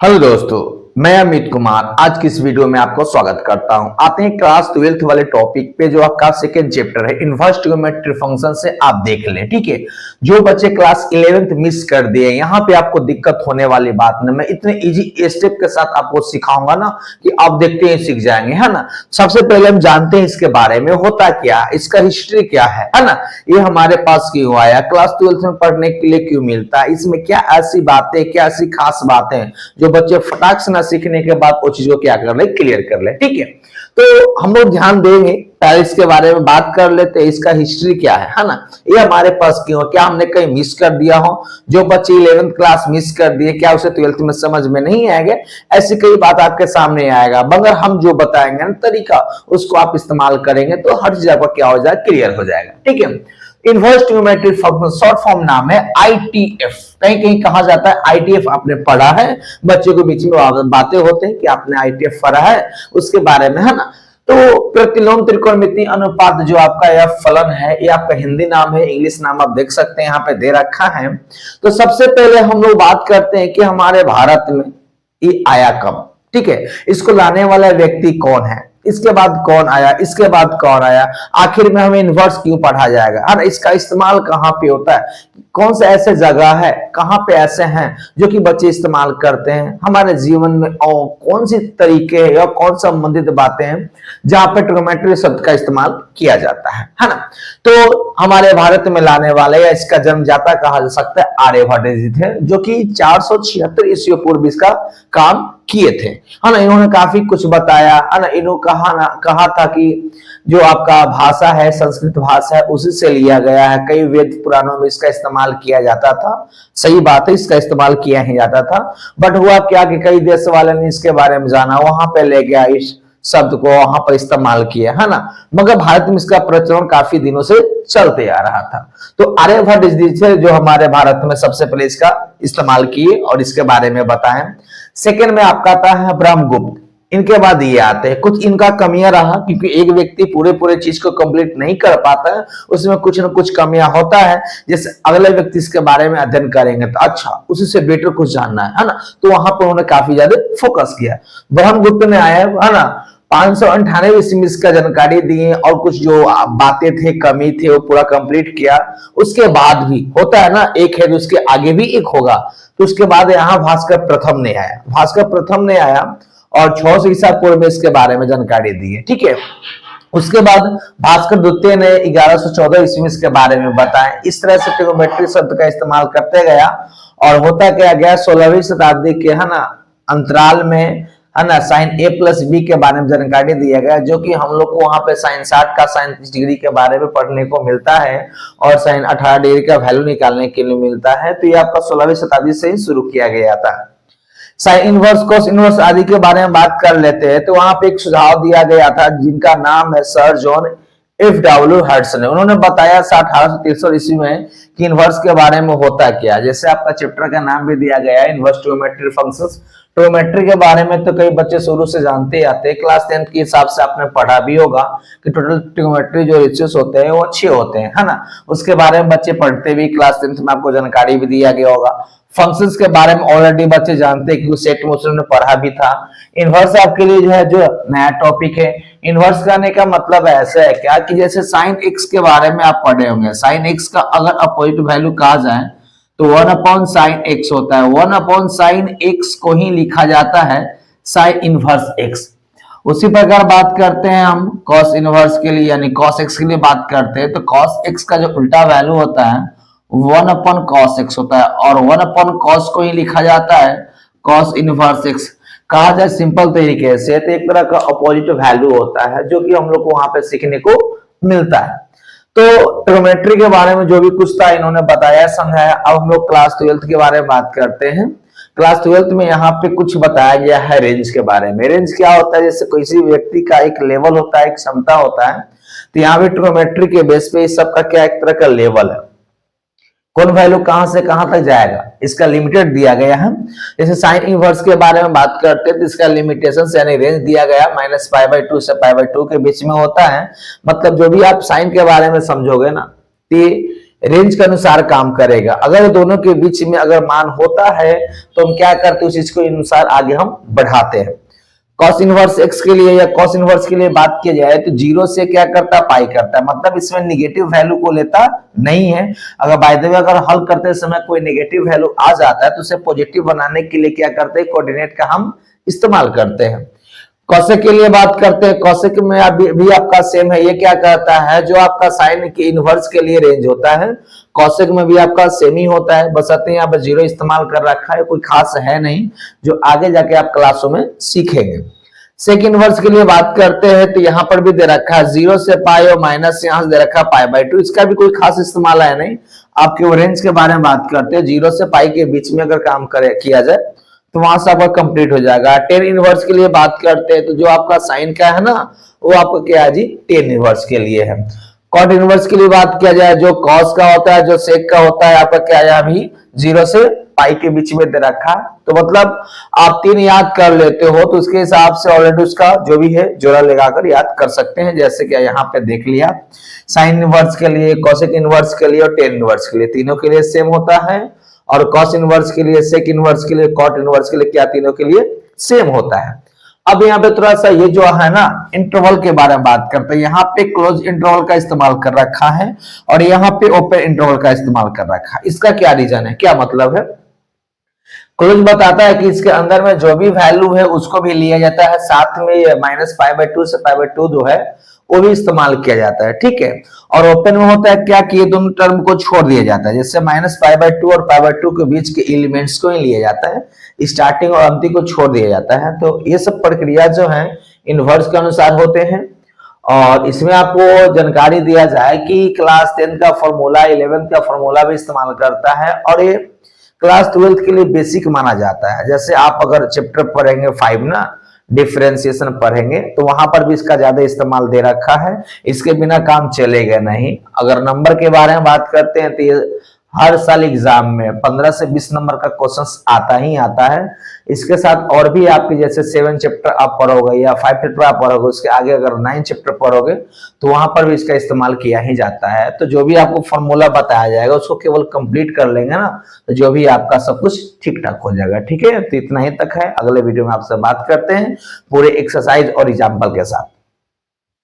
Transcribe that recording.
Hello दोस्तों, मैं अमित कुमार आज की इस वीडियो में आपको स्वागत करता हूं। आते हैं क्लास 12th वाले टॉपिक पे जो आपका सेकंड चैप्टर है इनवर्स ट्रिगोनोमेट्री फंक्शन से आप देख लें। ठीक है, जो बच्चे क्लास 11th मिस कर दिए यहाँ पे आपको दिक्कत होने वाली बात नहीं, मैं इतने इजी स्टेप के साथ आपको सिखाऊंगा ना कि आप देखते ही सीख जाएंगे, है ना। सबसे पहले हम जानते हैं इसके बारे में होता क्या, इसका हिस्ट्री क्या है ना। ये हमारे पास क्यों आया, क्लास 12th में पढ़ने के लिए क्यों मिलता है, इसमें क्या ऐसी बातें, क्या ऐसी खास बातें जो बच्चे फटाक से ना सीखने के बाद वो चीज को क्या कर ले, क्लियर कर ले। ठीक है, तो हम लोग ध्यान देंगे, पहले इसके बारे में बात कर लेते हैं, इसका हिस्ट्री क्या है ना। ये हमारे पास क्यों, क्या हमने कहीं मिस कर दिया हो, जो बच्चे 11th क्लास मिस कर दिए क्या उसे 12th में समझ में नहीं आएगा, ऐसी कई बात आपके सामने आएगा। मगर हम जो बताएंगे ना तरीका, उसको आप इस्तेमाल करेंगे तो हर चीज आपका क्या हो जाएगा, क्लियर हो जाएगा। ठीक है, inverse trigonometry function short form नाम है आईटीएफ, कहीं कहीं कहा जाता है आईटीएफ। आपने पढ़ा है, बच्चों के बीच में बातें होते हैं कि आपने आईटीएफ पढ़ा है उसके बारे में, है ना। तो प्रतिलोम त्रिकोणमिति अनुपात जो आपका यह फलन है, ये आपका हिंदी नाम है, इंग्लिश नाम आप देख सकते हैं यहाँ पे दे रखा है। तो सबसे पहले हम लोग बात करते हैं कि हमारे भारत में ये आया कब। ठीक है, इसको लाने वाला व्यक्ति कौन है, इसके बाद कौन आया, इसके बाद कौन आया, आखिर में हमें इन्वर्स क्यों पढ़ा जाएगा, और इसका इस्तेमाल कहाँ पे होता है, कौन सा ऐसे जगह है, कहाँ पे ऐसे हैं जो कि बच्चे इस्तेमाल करते हैं हमारे जीवन में, और कौन सी तरीके या कौन संबंधित बातें हैं जहां पे ट्रिगोनोमेट्री शब्द का इस्तेमाल किया जाता है ना। तो हमारे भारत में लाने वाले या इसका जन्मदाता कहा जा सकता है आर्यभट्ट जी थे, जो कि 476 ईस्वी पूर्व इसका काम किए थे, है ना। इन्होंने काफी कुछ बताया, है ना। इन्होंने कहा था कि जो आपका भाषा है संस्कृत भाषा है उसी से लिया गया है, कई वेद पुराणों में इसका इस्तेमाल किया जाता था। सही बात है, इसका इस्तेमाल किया ही जाता था, बट हुआ क्या कि कई देश वाले ने इसके बारे में जाना, वहां पे ले गया इस शब्द को, वहां पर इस्तेमाल किया, है ना। मगर भारत में इसका प्रचलन काफी दिनों से चलते आ रहा था। तो आर्यभट्ट जी थे जो हमारे भारत में सबसे पहले इसका इस्तेमाल किए और इसके बारे में बताएं। सेकंड में आपका आता है ब्रह्मगुप्त, इनके बाद ये आते हैं। कुछ इनका कमियां रहा, क्योंकि एक व्यक्ति पूरे चीज को कंप्लीट नहीं कर पाता है, उसमें कुछ ना कुछ कमियां होता है। जैसे अगले व्यक्ति इसके बारे में अध्ययन करेंगे तो अच्छा उसी से बेटर कुछ जानना है ना, तो वहां पर उन्होंने काफी ज्यादा फोकस किया। ब्रह्मगुप्त ने आया, है ना, 598 ईस्वी में इसका जानकारी दिए और कुछ जो बातें थे, कमी थे, वो पूरा कंप्लीट किया। उसके बाद भी होता है ना, एक है तो उसके आगे भी एक होगा। तो उसके बाद यहाँ भास्कर प्रथम ने आया, भास्कर प्रथम ने आया और 600 ईसा पूर्व में इसके बारे में जानकारी दी है। ठीक है, उसके बाद भास्कर द्वितीय ने 1114 ईस्वी में इसके बारे में बताया। इस तरह से ट्रिगोनोमेट्री शब्द का इस्तेमाल करते गया और होता क्या गया, 16वीं शताब्दी के, है ना, अंतराल में, है ना, साइन ए प्लस बी के बारे में जानकारी दिया गया, जो कि हम लोग को वहां पे साइन 60 का साइन 30 डिग्री के बारे में पढ़ने को मिलता है और साइन 18 डिग्री का वैल्यू निकालने के लिए मिलता है। तो ये आपका 16वीं शताब्दी से ही शुरू किया गया था। साइन इनवर्स, कोस इनवर्स आदि के बारे में बात कर लेते हैं। तो वहां पे एक सुझाव दिया गया था जिनका नाम है सर जॉन F.W. हडसन ने। उन्होंने बताया 1863 ईस्वी में कि इनवर्स के बारे में होता क्या। जैसे आपका चैप्टर का नाम भी दिया गया है इनवर्स ट्रिगोनोमेट्री फंक्शंस। ट्रिगोनोमेट्री के बारे में तो कई बच्चे शुरू से जानते आते हैं, क्लास 10 के हिसाब से आपने पढ़ा भी होगा कि टोटल ट्रिगोनोमेट्री जो रेशियोस होते हैं वो अच्छे होते हैं, है ना। उसके बारे में बच्चे पढ़ते भी, क्लास 10 में आपको जानकारी भी दिया गया होगा। फंक्शंस के बारे में ऑलरेडी बच्चे जानते हैं क्योंकि सेट मोशन में पढ़ा भी था। इनवर्स आपके लिए जो है जो नया टॉपिक है। इनवर्स करने का मतलब ऐसा है क्या कि जैसे साइन एक्स के बारे में आप पढ़े होंगे, साइन एक्स का अगर अपोजिट वैल्यू कहा जाए तो 1 अपॉन साइन एक्स होता है। 1 अपॉन साइन एक्स को ही लिखा जाता है साइन इनवर्स एक्स। उसी प्रकार बात करते हैं हम कॉस इनवर्स के लिए, यानी कॉस एक्स के लिए बात करते हैं तो कॉस एक्स का जो उल्टा वैल्यू होता है 1 अपॉन कॉस एक्स होता है और 1 अपॉन कॉस को ही लिखा जाता है कॉस इनवर्स एक्स। कहा जाए सिंपल तरीके से तो एक तरह का अपोजिट वैल्यू होता है जो कि हम लोग को वहां पे सीखने को मिलता है। तो ट्रिगोनोमेट्री के बारे में जो भी कुछ था इन्होंने बताया, समझाया। अब हम लोग क्लास 12th के बारे में बात करते हैं। क्लास 12th में यहाँ पे कुछ बताया गया है रेंज के बारे में। रेंज क्या होता है, जैसे किसी व्यक्ति का एक लेवल होता है, एक क्षमता होता है, तो यहाँ पे ट्रिगोनोमेट्री के बेस पे इस सब का क्या एक तरह का लेवल है, कौन वैल्यू कहां से कहां तक जाएगा, इसका लिमिटेड दिया गया है। जैसे साइन इनवर्स के बारे में बात करते हैं तो इसका लिमिटेशन यानी रेंज दिया गया -π/2 से π/2 के बीच में होता है। मतलब जो भी आप साइन के बारे में समझोगे ना, रेंज के अनुसार काम करेगा। अगर दोनों के बीच में अगर मान होता है तो हम क्या करते हैं, उस चीज के अनुसार आगे हम बढ़ाते हैं। कॉस इनवर्स एक्स के लिए या कॉस इनवर्स के लिए बात की जाए तो जीरो से क्या करता है, पाई करता है, मतलब इसमें निगेटिव वैल्यू को लेता नहीं है। अगर बाय द वे अगर हल करते समय कोई निगेटिव वैल्यू आ जाता है तो उसे पॉजिटिव बनाने के लिए क्या करते हैं, कोऑर्डिनेट का हम इस्तेमाल करते हैं। कौशिक के लिए बात करते हैं, कौशिक में भी आपका सेम है। ये क्या कहता है, जो आपका साइन के इनवर्स के लिए रेंज होता है कौशिक में भी आपका सेम ही होता है, बस आते हैं यहाँ पर जीरो इस्तेमाल कर रखा है, कोई खास है नहीं, जो आगे जाके आप क्लासों में सीखेंगे। सेक इनवर्स के लिए बात करते हैं तो यहाँ पर भी दे रखा है जीरो से पाई और माइनस यहाँ से दे रखा है पाई बाई 2, इसका भी कोई खास इस्तेमाल है नहीं। आपके वो रेंज के बारे में बात करते हैं, जीरो से पाई के बीच में अगर काम किया जाए तो वहां से आपका कंप्लीट हो जाएगा। टेन इनवर्स के लिए बात करते हैं तो जो आपका साइन का है ना वो आपका क्या है जी, टेन इनवर्स के लिए है। कॉट इनवर्स के लिए बात किया जाए, जो कॉस का होता है जो सेक का होता है आपका क्या है, अभी जीरो से पाई के बीच में दे रखा, तो मतलब आप 3 याद कर लेते हो तो उसके हिसाब से ऑलरेडी उसका जो भी है जोड़ा लगाकर याद कर सकते हैं। जैसे कि यहाँ पे देख लिया, साइन इनवर्स के लिए, कॉसेक इनवर्स के लिए और टेन इनवर्स के लिए, तीनों के लिए सेम होता है। और कॉस इनवर्स के लिए, सेक इनवर्स के लिए, कॉट इनवर्स के लिए क्या तीनों के लिए सेम होता है। अब यहाँ पे थोड़ा सा ये जो है ना इंटरवल के बारे में बात करते हैं। यहाँ पे क्लोज इंटरवल का इस्तेमाल कर रखा है और यहाँ पे ओपन इंटरवल का इस्तेमाल कर रखा है। इसका क्या रीजन है, क्या मतलब है? क्लोज बताता है कि इसके अंदर में जो भी वैल्यू है उसको भी लिया जाता है, साथ में माइनस पाई बाई 2 से पाई बाई 2 जो है वो भी इस्तेमाल किया जाता है, ठीक है। और ओपन में होता है क्या कि ये दोनों टर्म को छोड़ दिया जाता है, जैसे माइनस पाई बाई 2 और पाई बाई 2 के बीच के एलिमेंट्स को ही लिया जाता है, स्टार्टिंग और अंतिम को छोड़ दिया जाता है। तो ये सब प्रक्रिया जो है इनवर्स के अनुसार होते हैं। और इसमें आपको जानकारी दिया जाए कि क्लास 10 का फॉर्मूला, 11 का फॉर्मूला भी इस्तेमाल करता है और ये क्लास 12 के लिए बेसिक माना जाता है। जैसे आप अगर चैप्टर पढ़ेंगे 5 ना, डिफरेंशिएशन पढ़ेंगे, तो वहां पर भी इसका ज्यादा इस्तेमाल दे रखा है, इसके बिना काम चलेगा नहीं। अगर नंबर के बारे में बात करते हैं तो ये हर साल एग्जाम में 15 से 20 नंबर का क्वेश्चन आता ही आता है। इसके साथ और भी आपके जैसे 7 चैप्टर आप पढ़ोगे या 5 चैप्टर आप पढ़ोगे, उसके आगे अगर 9 चैप्टर पढ़ोगे तो वहां पर भी इसका इस्तेमाल किया ही जाता है। तो जो भी आपको फॉर्मूला बताया जाएगा उसको केवल कंप्लीट कर लेंगे ना, तो जो भी आपका सब कुछ ठीक ठाक हो जाएगा, ठीक है। तो इतना ही तक है, अगले वीडियो में आपसे बात करते हैं पूरे एक्सरसाइज और एग्जाम्पल के साथ।